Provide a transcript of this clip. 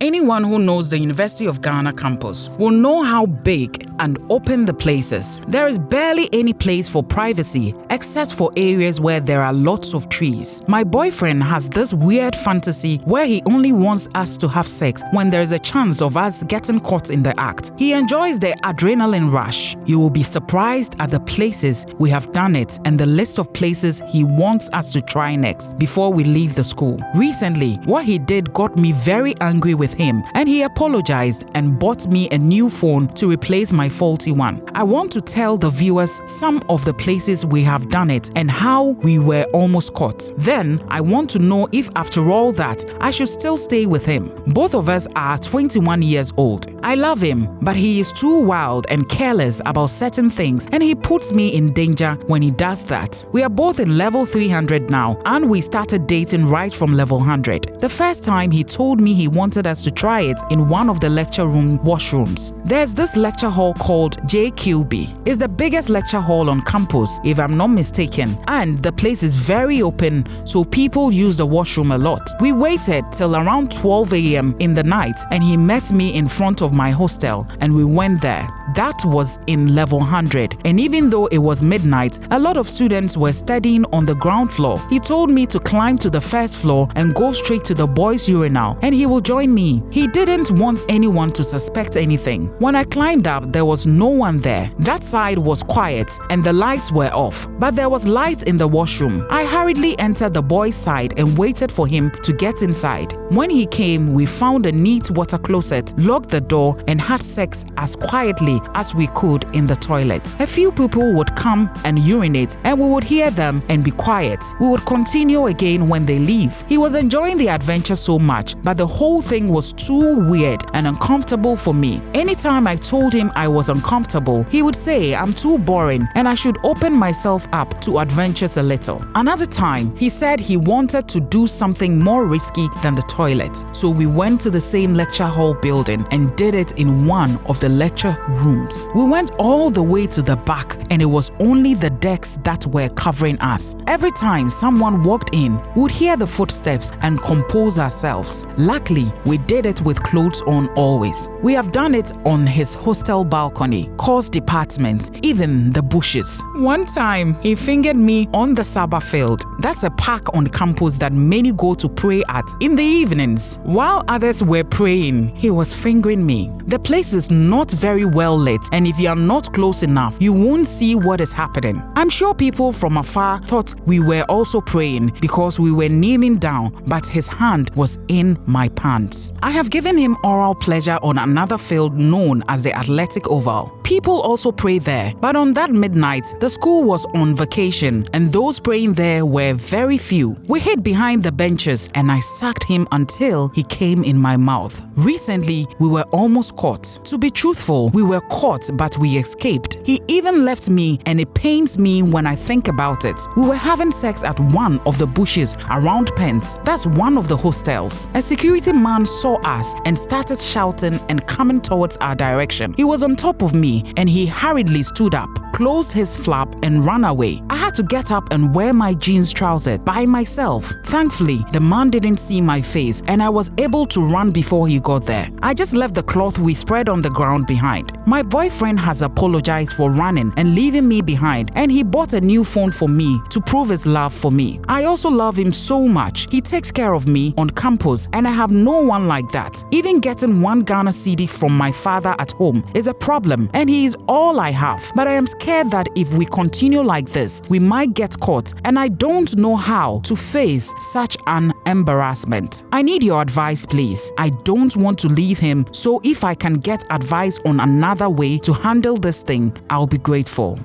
Anyone who knows the University of Ghana campus will know how big and open the place is. There is barely any place for privacy except for areas where there are lots of trees. My boyfriend has this weird fantasy where he only wants us to have sex when there is a chance of us getting caught in the act. He enjoys the adrenaline rush. You will be surprised at the places we have done it and the list of places he wants us to try next before we leave the school. Recently, what he did got me very angry with him, and he apologized and bought me a new phone to replace my faulty one. I want to tell the viewers some of the places we have done it and how we were almost caught. Then, I want to know if after all that, I should still stay with him. Both of us are 21 years old. I love him, but he is too wild and careless about certain things, and he puts me in danger when he does that. We are both in level 300 now, and we started dating right from level 100. The first time he told me he wanted us to try it in one of the lecture room washrooms. There's this lecture hall called JQB. It's the biggest lecture hall on campus, if I'm not mistaken, and the place is very open, so people use the washroom a lot. We waited till around 12 a.m. in the night, and he met me in front of my hostel, and we went there. That was in level 100, and even though it was midnight, a lot of students were studying on the ground floor. He told me to climb to the first floor and go straight to the boys' urinal, and he will join me. He didn't want anyone to suspect anything. When I climbed up, there was no one there. That side was quiet and the lights were off, but there was light in the washroom. I hurriedly entered the boys' side and waited for him to get inside. When he came, we found a neat water closet, locked the door, and had sex as quietly as we could in the toilet. A few people would come and urinate, and we would hear them and be quiet. We would continue again when they leave. He was enjoying the adventure so much, but the whole thing was too weird and uncomfortable for me. Anytime I told him I was uncomfortable, he would say I'm too boring and I should open myself up to adventures a little. Another time, he said he wanted to do something more risky than the toilet. So we went to the same lecture hall building and did it in one of the lecture rooms. We went all the way to the back, and it was only the decks that were covering us. Every time someone walked in, we would hear the footsteps and compose ourselves. Luckily, we did it with clothes on always. We have done it on his hostel balcony, course departments, even the bushes. One time, he fingered me on the Saba field. That's a park on campus that many go to pray at in the evenings. While others were praying, he was fingering me. The place is not very well lit, and if you are not close enough, you won't see what is happening. I'm sure people from afar thought we were also praying because we were kneeling down, but his hand was in my pants. I have given him oral pleasure on another field known as the Athletic Oval. People also pray there, but on that midnight, the school was on vacation, and those praying there were very few. We hid behind the benches, and I sucked him until he came in my mouth. Recently, we were almost caught. To be truthful, we were caught, but we escaped. He even left me, and it pains me when I think about it. We were having sex at one of the bushes around Pence. That's one of the hostels. A security man saw us and started shouting and coming towards our direction. He was on top of me, and he hurriedly stood up, closed his flap, and ran away. I had to get up and wear my jeans trousers by myself. Thankfully, the man didn't see my face, and I was able to run before he got there. I just left the cloth we spread on the ground behind. My boyfriend has apologized for running and leaving me behind, and he bought a new phone for me to prove his love for me. I also love him so much. He takes care of me on campus, and I have no one like that. Even getting one Ghana CD from my father at home is a problem, and he is all I have. But I am scared that if we continue like this, we might get caught, and I don't know how to face such an embarrassment. I need your advice, please. I don't want to leave him, so if I can get advice on another way to handle this thing, I'll be grateful.